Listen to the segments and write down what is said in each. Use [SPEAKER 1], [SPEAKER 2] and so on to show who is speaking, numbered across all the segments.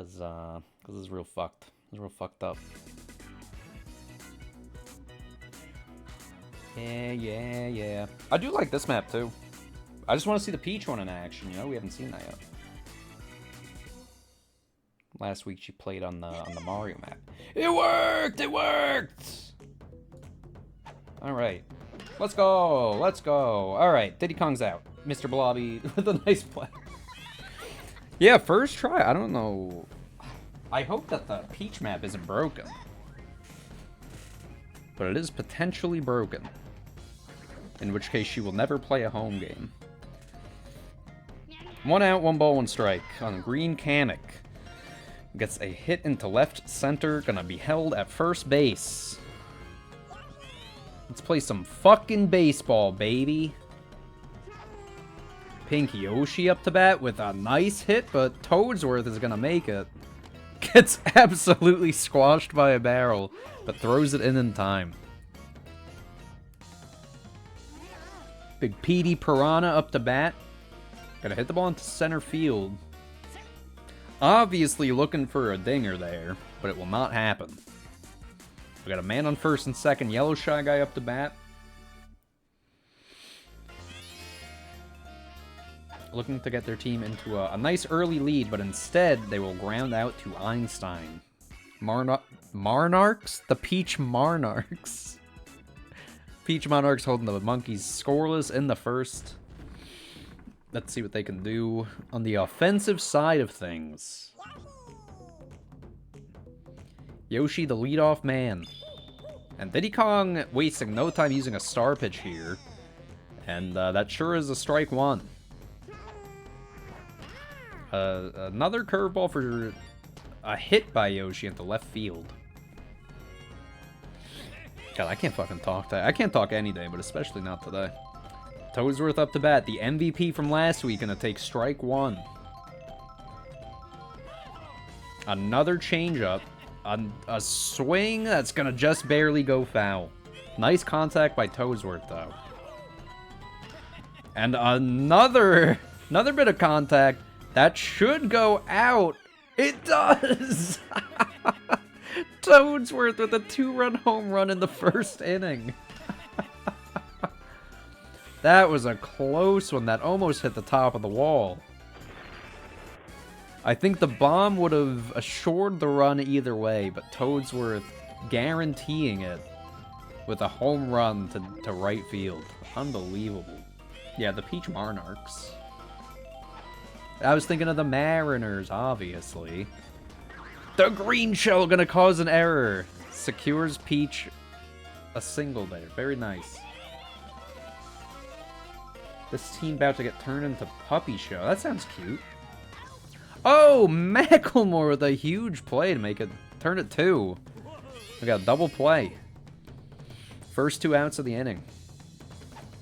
[SPEAKER 1] Cause this is real fucked. It's real fucked up. Yeah. I do like this map too. I just want to see the Peach one in action. You know, we haven't seen that yet. Last week she played on the Mario map. It worked! It worked! All right, let's go. Let's go. All right, Diddy Kong's out. Mr. Blobby with a nice play. Yeah, first try. I don't know. I hope that the Peach map isn't broken. But it is potentially broken. In which case she will never play a home game. 1 out, 1 ball, 1 strike on green Kamek. Gets a hit into left center. Gonna be held at first base. Let's play some fucking baseball, baby. Pink Yoshi up to bat with a nice hit, but Toadsworth is gonna make it. Gets absolutely squashed by a barrel, but throws it in time. Big Petey Piranha up to bat. Gonna hit the ball into center field. Obviously looking for a dinger there, but it will not happen. We got a man on first and second. Yellow Shy Guy up to bat. Looking to get their team into a nice early lead, but instead they will ground out to Einstein. Monarchs? The Peach Monarchs. Peach Monarchs holding the Monkeys scoreless in the first. Let's see what they can do on the offensive side of things. Yoshi, the leadoff man. And Diddy Kong wasting no time using a star pitch here. And that sure is a strike one. Another curveball for a hit by Yoshi into left field. God, I can't fucking talk today. I can't talk any day, but especially not today. Toadsworth up to bat. The MVP from last week gonna take strike one. Another changeup. A swing that's gonna just barely go foul. Nice contact by Toadsworth, though. And another bit of contact. That should go out. It does! Toadsworth with a 2-run home run in the first inning. That was a close one. That almost hit the top of the wall. I think the bomb would have assured the run either way, but Toadsworth guaranteeing it with a home run to right field. Unbelievable. Yeah, the Peach Monarchs. I was thinking of the Mariners, obviously. The green shell gonna cause an error. Secures Peach a single there. Very nice. This team about to get turned into Puppy Show. That sounds cute. Oh, Macklemore with a huge play to make it turn it 2. We got a double play. First 2 outs of the inning.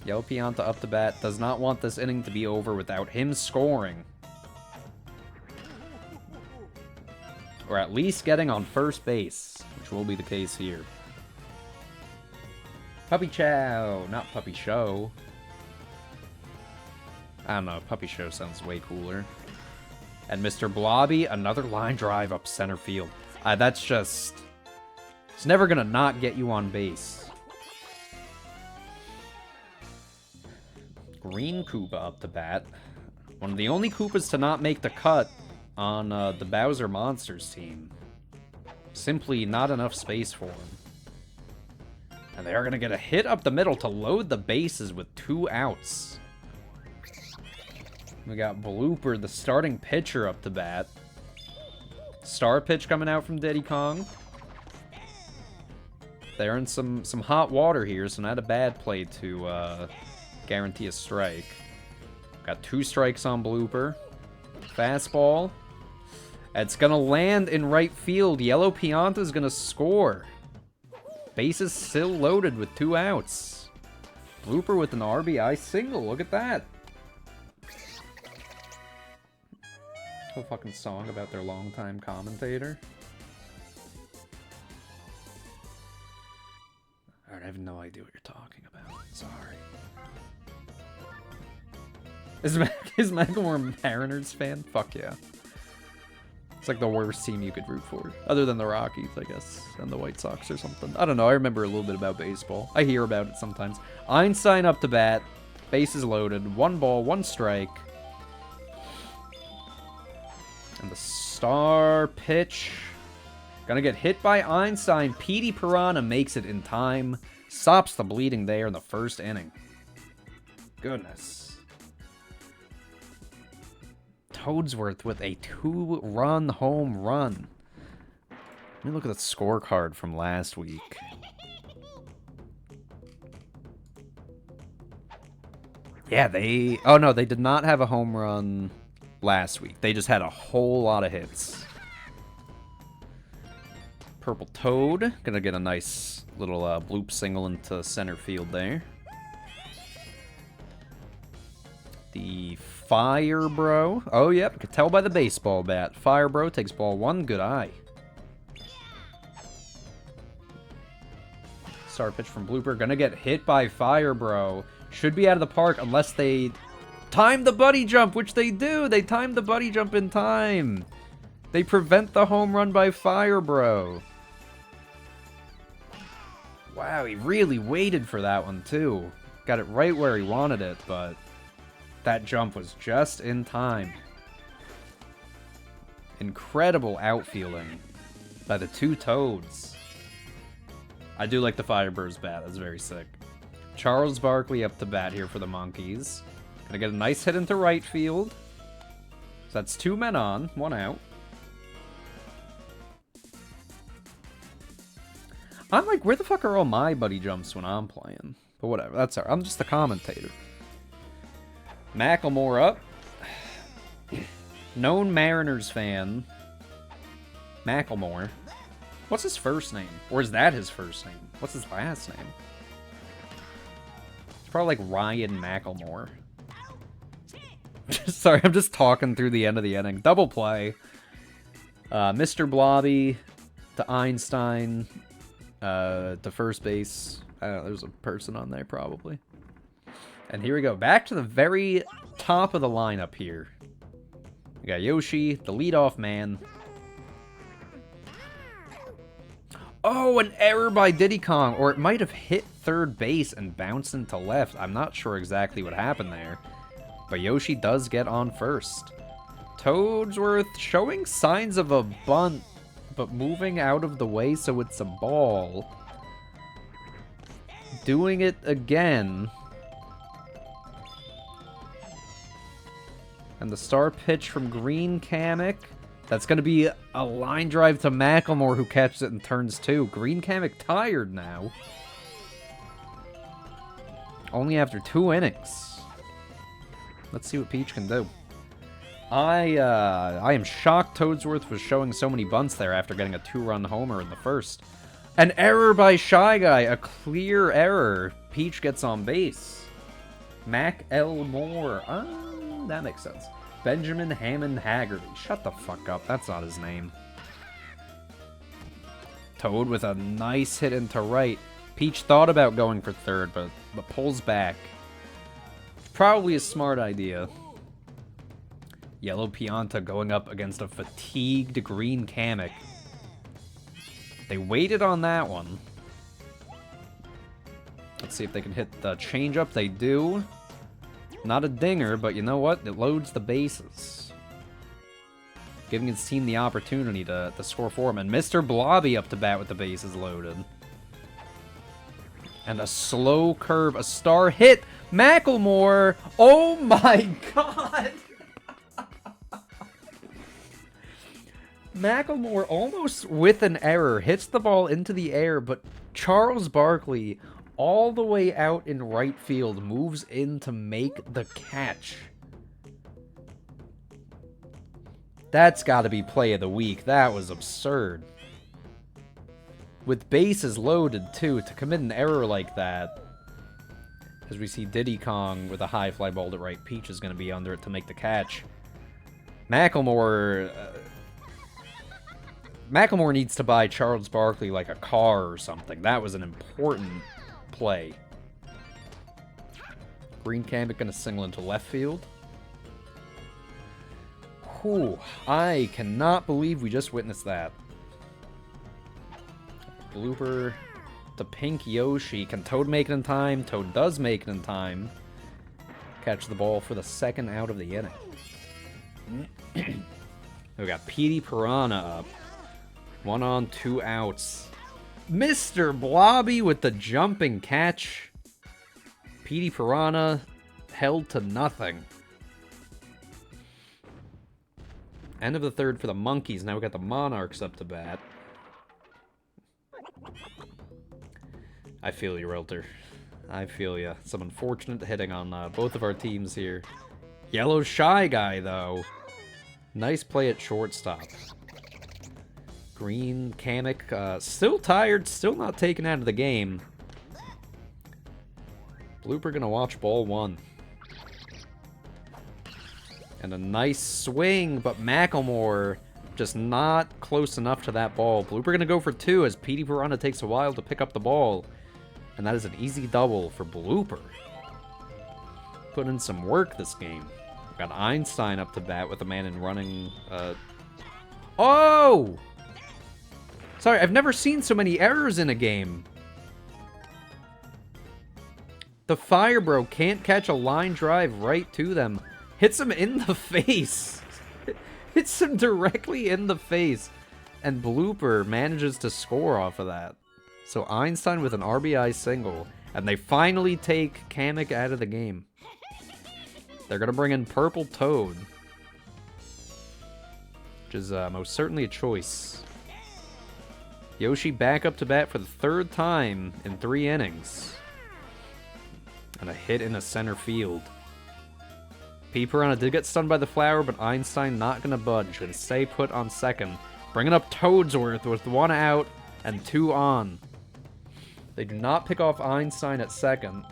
[SPEAKER 1] Yellow Pianta up to bat. Does not want this inning to be over without him scoring. Or at least getting on first base, which will be the case here. Puppy Chow, not Puppy Show. I don't know, Puppy Show sounds way cooler. And Mr. Blobby, another line drive up center field. That's just... It's never gonna not get you on base. Green Koopa up to bat. One of the only Koopas to not make the cut on the Bowser Monsters team. Simply not enough space for him. And they are going to get a hit up the middle to load the bases with 2 outs. We got Blooper, the starting pitcher, up to bat. Star pitch coming out from Diddy Kong. They're in some hot water here, so not a bad play to guarantee a strike. Got 2 strikes on Blooper. Fastball. It's gonna land in right field. Yellow Pianta's gonna score. Bases still loaded with 2 outs. Blooper with an RBI single. Look at that. A fucking song about their longtime commentator. Alright, I have no idea what you're talking about. Sorry. Is Macklemore a Mariners fan? Fuck yeah. It's like the worst team you could root for. Other than the Rockies, I guess. And the White Sox or something. I don't know. I remember a little bit about baseball. I hear about it sometimes. Einstein up to bat. Bases loaded. 1 ball, 1 strike. And the star pitch. Gonna get hit by Einstein. Petey Piranha makes it in time. Stops the bleeding there in the first inning. Goodness. Toadsworth with a 2-run home run. Let me look at the scorecard from last week. Yeah, they... Oh, no, they did not have a home run last week. They just had a whole lot of hits. Purple Toad. Gonna get a nice little bloop single into center field there. The Fire Bro. Oh, yep. Could tell by the baseball bat. Fire Bro takes ball 1. Good eye. Star pitch from Blooper. Gonna get hit by Fire Bro. Should be out of the park unless they time the buddy jump, which they do. They time the buddy jump in time. They prevent the home run by Fire Bro. Wow, he really waited for that one, too. Got it right where he wanted it, but... that jump was just in time. Incredible outfielding by the 2 Toads. I do like the Firebird's bat. That's very sick. Charles Barkley up to bat here for the Monkeys. Gonna get a nice hit into right field. So that's 2 men on, 1 out. I'm like, where the fuck are all my buddy jumps when I'm playing? But whatever, that's alright. I'm just a commentator. Macklemore up. Known Mariners fan. Macklemore. What's his first name? Or is that his first name? What's his last name? It's probably like Ryan Macklemore. Sorry, I'm just talking through the end of the inning. Double play. Mr. Blobby to Einstein to first base. I don't know, there's a person on there probably. And here we go. Back to the very top of the lineup here. We got Yoshi, the leadoff man. Oh, an error by Diddy Kong. Or it might have hit third base and bounced into left. I'm not sure exactly what happened there. But Yoshi does get on first. Toadsworth showing signs of a bunt, but moving out of the way so it's a ball. Doing it again. And the star pitch from Green Kamek. That's going to be a line drive to Macklemore, who catches it and turns 2. Green Kamek tired now. Only after 2 innings. Let's see what Peach can do. I am shocked Toadsworth was showing so many bunts there after getting a 2-run homer in the first. An error by Shy Guy. A clear error. Peach gets on base. Mac L. Moore. That makes sense. Benjamin Hammond Haggerty. Shut the fuck up. That's not his name. Toad with a nice hit into right. Peach thought about going for third, but pulls back. Probably a smart idea. Yellow Pianta going up against a fatigued Green Kamek. They waited on that one. Let's see if they can hit the changeup. They do. Not a dinger, but you know what? It loads the bases. Giving his team the opportunity to score for him. And Mr. Blobby up to bat with the bases loaded. And a slow curve. A star hit. Macklemore. Oh my god. Macklemore almost with an error. Hits the ball into the air, but Charles Barkley all the way out in right field moves in to make the catch. That's got to be play of the week. That was absurd. With bases loaded, too, to commit an error like that. As we see Diddy Kong with a high fly ball to right. Peach is going to be under it to make the catch. Macklemore needs to buy Charles Barkley like a car or something. That was an important play. Green Kamek going to single into left field. Whew, I cannot believe we just witnessed that. Blooper to Pink Yoshi. Can Toad make it in time? Toad does make it in time. Catch the ball for the second out of the inning. We got Petey Piranha up. 1 on, 2 outs. Mr. Blobby with the jumping catch. Petey Piranha held to nothing. End of the third for the Monkeys. Now we got the Monarchs up to bat. I feel you, Realtor. I feel you. Some unfortunate hitting on both of our teams here. Yellow Shy Guy, though. Nice play at shortstop. Green Kamek, still tired, still not taken out of the game. Blooper gonna watch ball 1. And a nice swing, but Macklemore just not close enough to that ball. Blooper gonna go for 2 as Petey Piranha takes a while to pick up the ball. And that is an easy double for Blooper. Put in some work this game. Got Einstein up to bat with a man in running. Oh! Sorry, I've never seen so many errors in a game. The Fire Bro can't catch a line drive right to them. Hits him in the face. Hits him directly in the face. And Blooper manages to score off of that. So Einstein with an RBI single. And they finally take Kamek out of the game. They're going to bring in Purple Toad. Which is most certainly a choice. Yoshi back up to bat for the 3rd time in 3 innings. And a hit in the center field. P. Piranha did get stunned by the flower, but Einstein not going to budge and stay put on second. Bringing up Toadsworth with 1 out and 2 on. They do not pick off Einstein at second.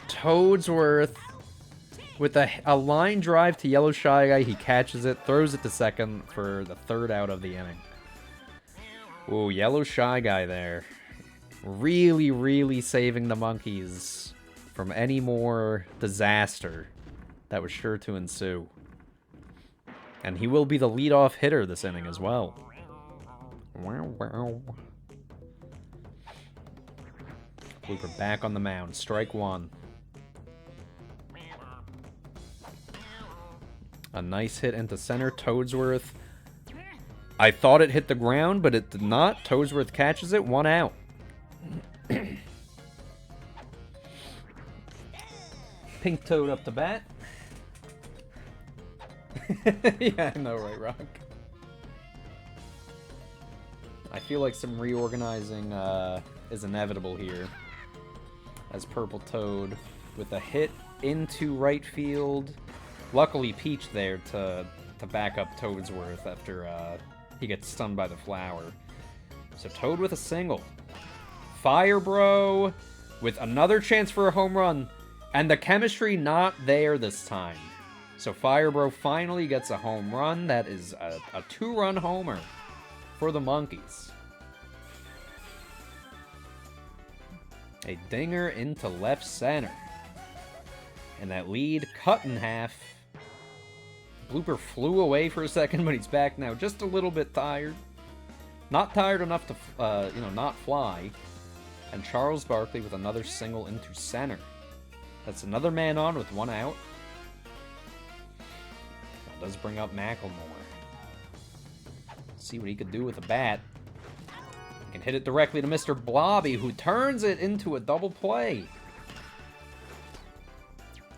[SPEAKER 1] Toadsworth with a line drive to Yellow Shy Guy. He catches it, throws it to second for the 3rd out of the inning. Ooh, Yellow Shy Guy there. Really, really saving the Monkeys from any more disaster that was sure to ensue. And he will be the leadoff hitter this inning as well. Wow, wow. Blooper back on the mound. Strike 1. A nice hit into center. Toadsworth. I thought it hit the ground, but it did not. Toadsworth catches it. 1 out. Pink Toad up to bat. Yeah, I know, right, Rock? I feel like some reorganizing is inevitable here. As Purple Toad with a hit into right field. Luckily, Peach there to back up Toadsworth after he gets stunned by the flower. So Toad with a single. Fire Bro with another chance for a home run. And the chemistry not there this time. So Fire Bro finally gets a home run. That is a 2-run homer for the Monkeys. A dinger into left center. And that lead cut in half. Blooper flew away for a second, but he's back now. Just a little bit tired. Not tired enough to, not fly. And Charles Barkley with another single into center. That's another man on with 1 out. That does bring up Macklemore. See what he could do with a bat. He can hit it directly to Mr. Blobby, who turns it into a double play.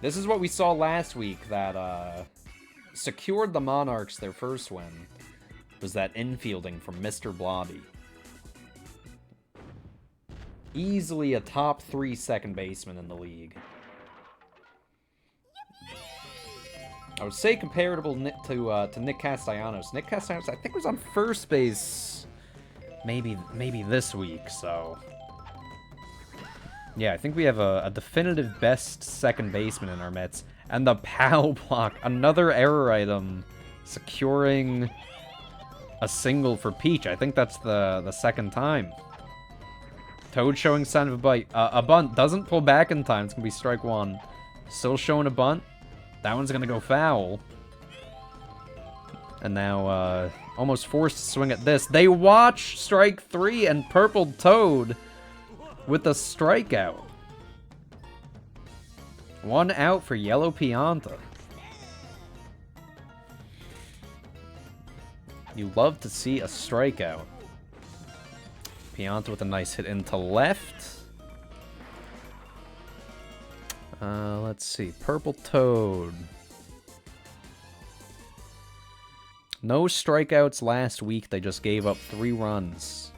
[SPEAKER 1] This is what we saw last week that secured the Monarchs their first win. Was that infielding from Mr. Blobby. Easily a top 3 second baseman in the league. I would say comparable to Nick Castellanos. Nick Castellanos, I think, was on first base maybe this week, so... Yeah, I think we have a definitive best second baseman in our Mets. And the POW block, another error item, securing a single for Peach. I think that's the second time. Toad showing sign of a bite. A bunt doesn't pull back in time. It's going to be strike 1. Still showing a bunt. That one's going to go foul. And now, almost forced to swing at this. They watch strike 3 and Purple Toad with a strikeout. 1 out for Yellow Pianta. You love to see a strikeout. Pianta with a nice hit into left. Let's see. Purple Toad. No strikeouts last week. They just gave up 3 runs.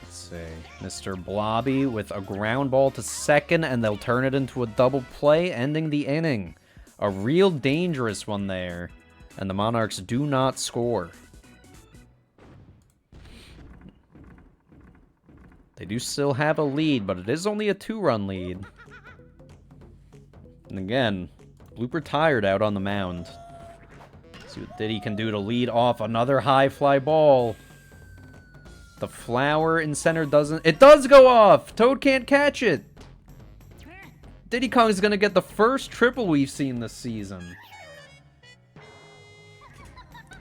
[SPEAKER 1] Let's see. Mr. Blobby with a ground ball to second, and they'll turn it into a double play, ending the inning. A real dangerous one there. And the Monarchs do not score. They do still have a lead, but it is only a 2-run lead. And again, Blooper tired out on the mound. See what Diddy can do to lead off another high fly ball. The flower in center doesn't... It does go off! Toad can't catch it! Diddy Kong's gonna get the first triple we've seen this season.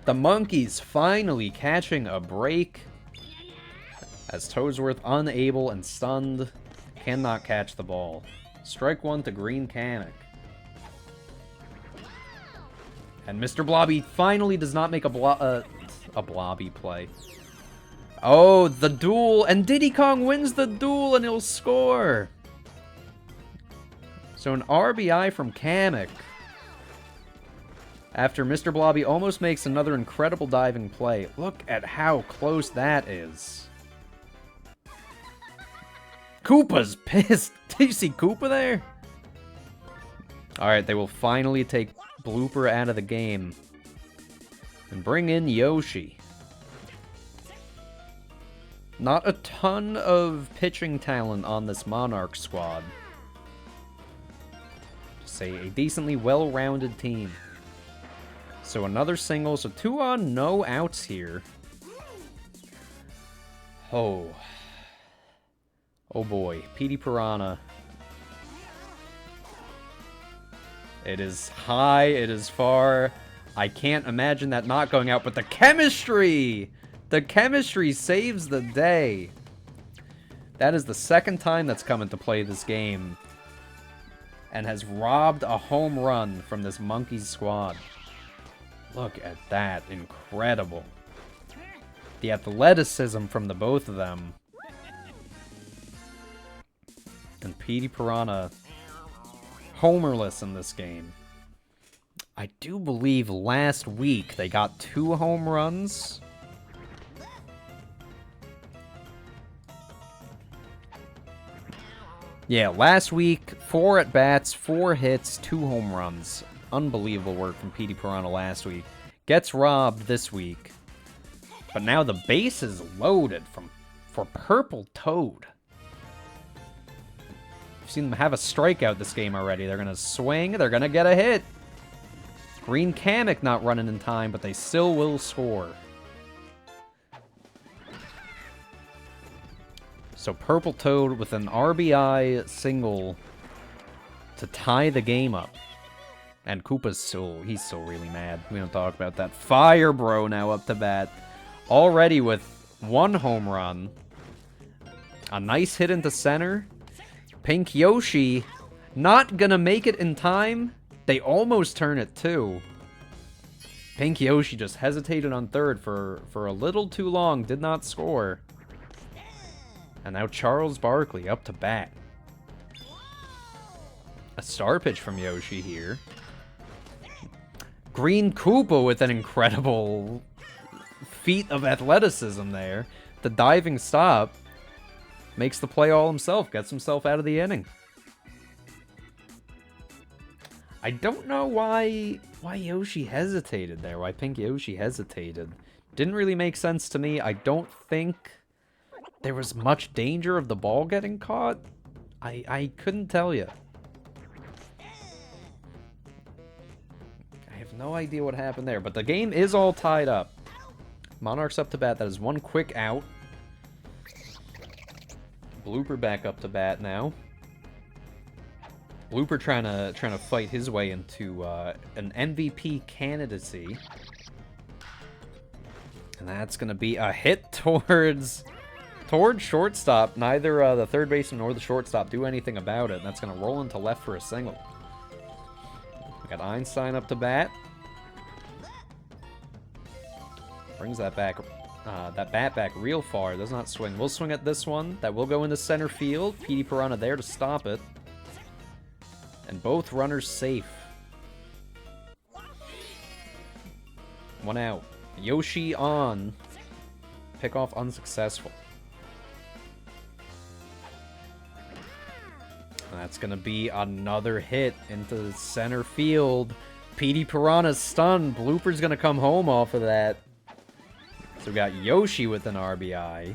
[SPEAKER 1] The Monkeys finally catching a break. As Toadsworth, unable and stunned, cannot catch the ball. Strike 1 to Green Kamek. And Mr. Blobby finally does not make a Blobby play. Oh, the duel! And Diddy Kong wins the duel and he'll score! So an RBI from Kamek. After Mr. Blobby almost makes another incredible diving play. Look at how close that is. Koopa's pissed. Did you see Koopa there? Alright, they will finally take Blooper out of the game. And bring in Yoshi. Not a ton of pitching talent on this Monarch squad. Just say a decently well-rounded team. So another single, so 2 on, no outs here. Oh. Oh boy, Petey Piranha. It is high, it is far. I can't imagine that not going out, but the chemistry! The chemistry saves the day. That is the second time that's come into play this game. And has robbed a home run from this Monkeys squad. Look at that. Incredible. The athleticism from the both of them. And Petey Piranha homerless in this game. I do believe last week they got 2 home runs. Yeah, last week, 4 at-bats, 4 hits, 2 home runs. Unbelievable work from Petey Piranha last week. Gets robbed this week. But now the base is loaded for Purple Toad. I've seen them have a strikeout this game already. They're going to swing. They're going to get a hit. Green Kamek not running in time, but they still will score. So Purple Toad with an RBI single to tie the game up. And Koopa's he's still really mad. We don't talk about that. Fire Bro now up to bat. Already with 1 home run. A nice hit into center. Pink Yoshi not gonna make it in time. They almost turn it too. Pink Yoshi just hesitated on third for a little too long. Did not score. And now Charles Barkley up to bat. A star pitch from Yoshi here. Green Koopa with an incredible feat of athleticism there. The diving stop makes the play all himself. Gets himself out of the inning. I don't know why Yoshi hesitated there. Why Pink Yoshi hesitated. Didn't really make sense to me. I don't think there was much danger of the ball getting caught. I couldn't tell you. I have no idea what happened there, but the game is all tied up. Monarchs up to bat. That is 1 quick out. Blooper back up to bat now. Blooper trying to fight his way into an MVP candidacy. And that's going to be a hit towards shortstop. Neither the third baseman nor the shortstop do anything about it. And that's going to roll into left for a single. We got Einstein up to bat. Brings that back, that bat back real far. Does not swing. We'll swing at this one. That will go into center field. Petey Piranha there to stop it. And both runners safe. One out. Yoshi on. Pickoff unsuccessful. That's going to be another hit into center field. Petey Piranha's stunned. Blooper's going to come home off of that. So we got Yoshi with an RBI.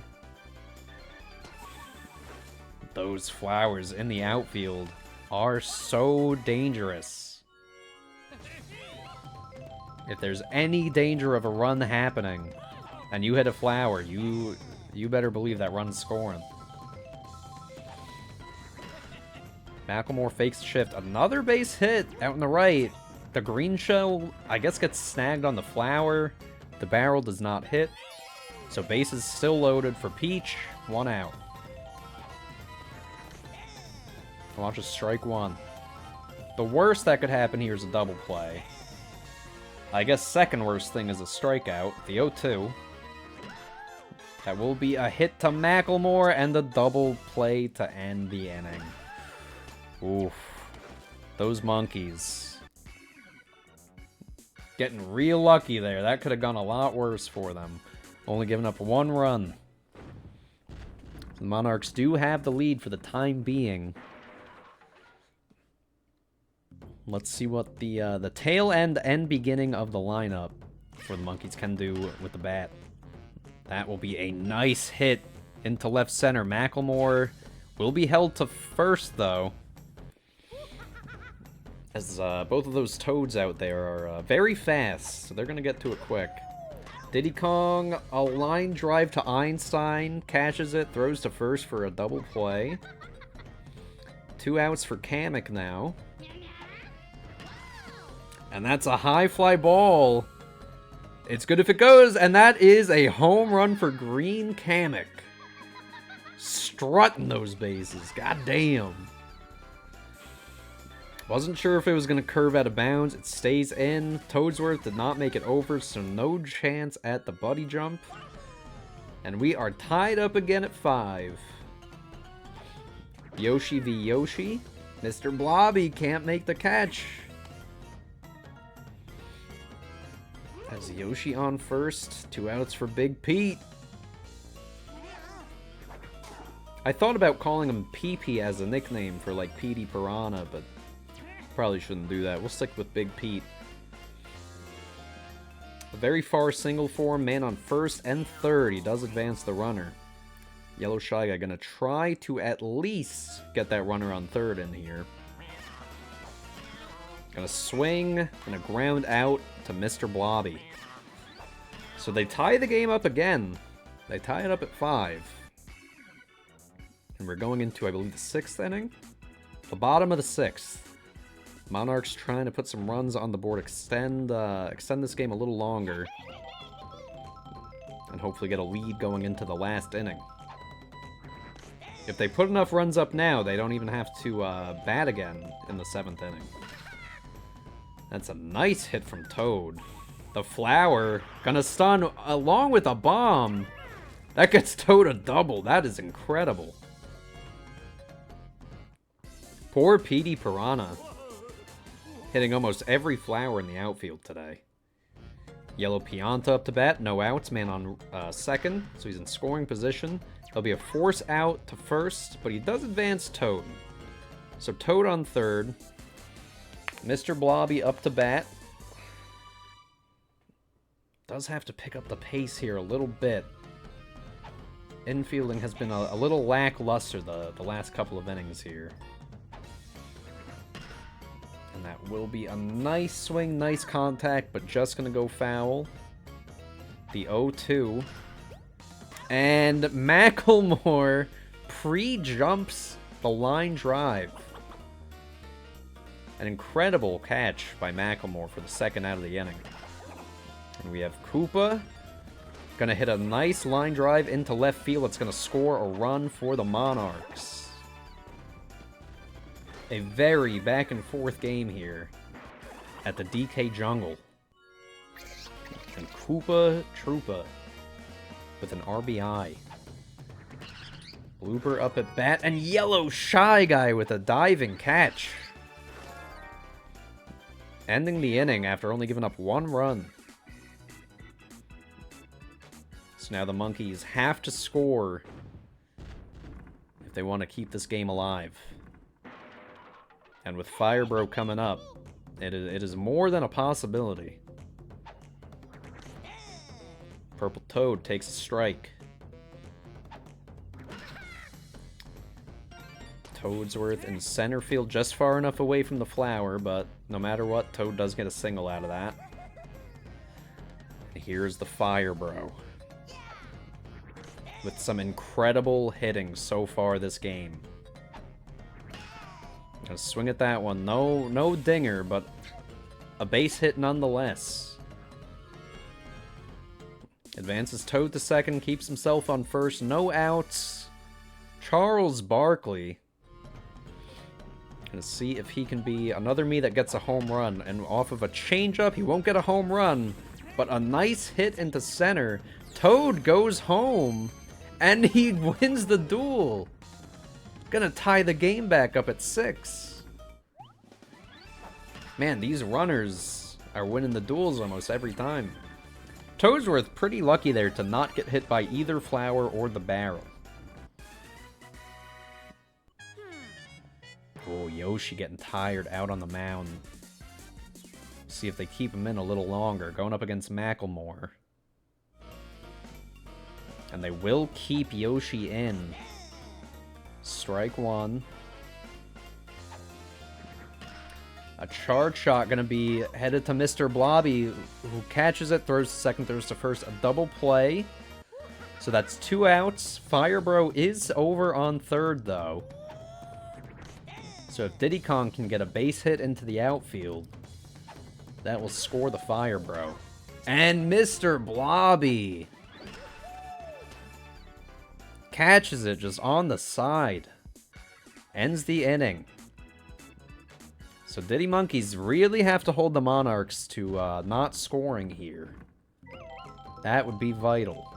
[SPEAKER 1] Those flowers in the outfield are so dangerous. If there's any danger of a run happening and you hit a flower, you better believe that run's scoring. Macklemore fakes the shift. Another base hit out in the right. The green shell, I guess, gets snagged on the flower. The barrel does not hit. So bases still loaded for Peach. One out. Watch a strike one. The worst that could happen here is a double play. I guess second worst thing is a strikeout. The 0-2. That will be a hit to Macklemore and a double play to end the inning. Oof. Those monkeys. Getting real lucky there. That could have gone a lot worse for them. Only giving up one run. The Monarchs do have the lead for the time being. Let's see what the tail end and beginning of the lineup for the Monkeys can do with the bat. That will be a nice hit into left center. Macklemore will be held to first, though. As both of those toads out there are very fast, so they're going to get to it quick. Diddy Kong, a line drive to Einstein, catches it, throws to first for a double play. 2 outs for Kamek now. And that's a high fly ball. It's good if it goes, and that is a home run for Green Kamek. Strutting those bases, goddamn. Wasn't sure if it was going to curve out of bounds. It stays in. Toadsworth did not make it over, so no chance at the buddy jump. And we are tied up again at 5. Yoshi v. Yoshi. Mr. Blobby can't make the catch. Has Yoshi on first. 2 outs for Big Pete. I thought about calling him PP as a nickname for, like, Petey Piranha, but probably shouldn't do that. We'll stick with Big Pete. A very far single form, man on first and third. He does advance the runner. Yellow Shy Guy gonna try to at least get that runner on third in here. Gonna swing, gonna ground out to Mr. Blobby. So they tie the game up again. They tie it up at 5. And we're going into, I believe, the 6th inning? The bottom of the 6th. Monarchs trying to put some runs on the board, extend this game a little longer, and hopefully get a lead going into the last inning. If they put enough runs up now, they don't even have to bat again in the 7th inning. That's a nice hit from Toad. The flower gonna stun along with a bomb. That gets Toad a double. That is incredible. Poor Petey Piranha. Hitting almost every flower in the outfield today. Yellow Pianta up to bat. No outs. Man on second. So he's in scoring position. There'll be a force out to first. But he does advance Toad. So Toad on third. Mr. Blobby up to bat. Does have to pick up the pace here a little bit. Infielding has been a little lackluster the last couple of innings here. And that will be a nice swing, nice contact, but just going to go foul. The 0-2. And Macklemore pre-jumps the line drive. An incredible catch by Macklemore for the second out of the inning. And we have Koopa gonna hit a nice line drive into left field. It's gonna score a run for the Monarchs. A very back and forth game here at the DK Jungle. And Koopa Troopa with an RBI. Blooper up at bat, and Yellow Shy Guy with a diving catch. Ending the inning after only giving up one run. So now the Monkeys have to score if they want to keep this game alive. And with Firebro coming up, it is more than a possibility. Purple Toad takes a strike. Toadsworth in center field, just far enough away from the flower, but no matter what, Toad does get a single out of that. And here's the Firebro. With some incredible hitting so far this game. Gonna swing at that one. No dinger, but a base hit nonetheless. Advances Toad to second, keeps himself on first. No outs. Charles Barkley. Gonna see if he can be another me that gets a home run. And off of a changeup, he won't get a home run. But a nice hit into center. Toad goes home. And he wins the duel. Gonna tie the game back up at 6. Man, these runners are winning the duels almost every time. Toadsworth pretty lucky there to not get hit by either flower or the barrel. Oh, Yoshi getting tired out on the mound. See if they keep him in a little longer. Going up against Macklemore. And they will keep Yoshi in. Strike one. A charge shot going to be headed to Mr. Blobby, who catches it, throws to second, throws to first. A double play. So that's 2 outs. Firebro is over on third, though. So if Diddy Kong can get a base hit into the outfield, that will score the Firebro. And Mr. Blobby catches it just on the side. Ends the inning. So Diddy Monkeys really have to hold the Monarchs to not scoring here. That would be vital.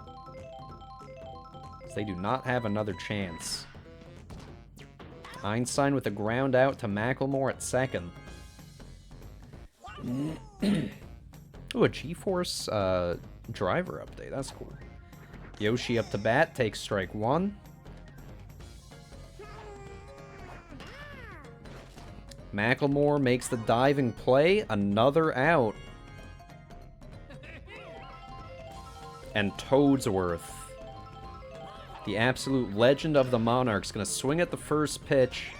[SPEAKER 1] They do not have another chance. Einstein with a ground out to Macklemore at second. Ooh, a G-Force driver update. That's cool. Yoshi up to bat, takes strike one. Macklemore makes the diving play. Another out. And Toadsworth, the absolute legend of the Monarchs, going to swing at the first pitch.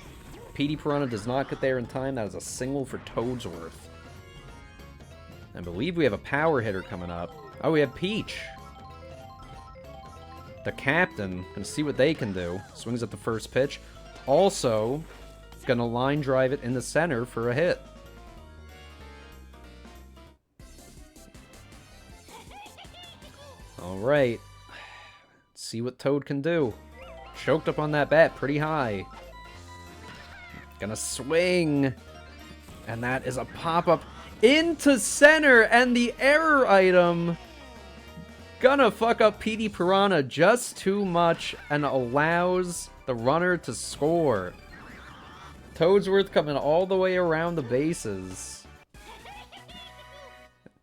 [SPEAKER 1] Petey Piranha does not get there in time. That is a single for Toadsworth. I believe we have a power hitter coming up. Oh, we have Peach. The captain. Going to see what they can do. Swings at the first pitch. Also gonna line drive it in the center for a hit. Alright. Let's see what Toad can do. Choked up on that bat pretty high. Gonna swing. And that is a pop-up into center, and the error item gonna fuck up Petey Piranha just too much and allows the runner to score. Toadsworth coming all the way around the bases.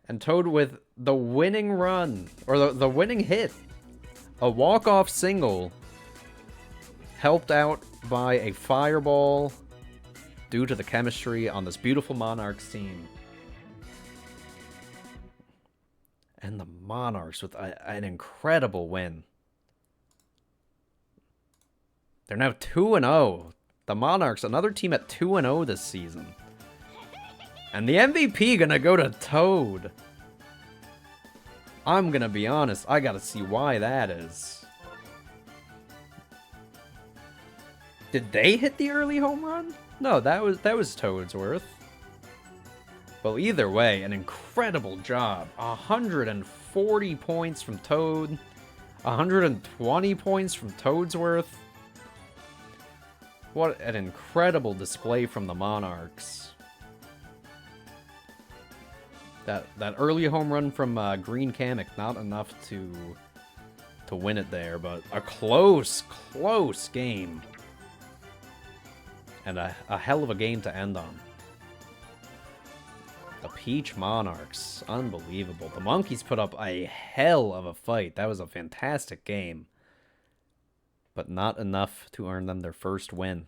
[SPEAKER 1] And Toad with the winning run, or the winning hit. A walk-off single. Helped out by a fireball due to the chemistry on this beautiful Monarchs team. And the Monarchs with an incredible win. They're now 2-0. The Monarchs, another team at 2-0 this season. And the MVP gonna go to Toad. I'm gonna be honest, I gotta see why that is. Did they hit the early home run? No, that was Toadsworth. Well, either way, an incredible job. 140 points from Toad. 120 points from Toadsworth. What an incredible display from the Monarchs. That early home run from Green Kamek, not enough to win it there, but a close game. And a hell of a game to end on. The Peach Monarchs. Unbelievable. The Monkeys put up a hell of a fight. That was a fantastic game. But not enough to earn them their first win.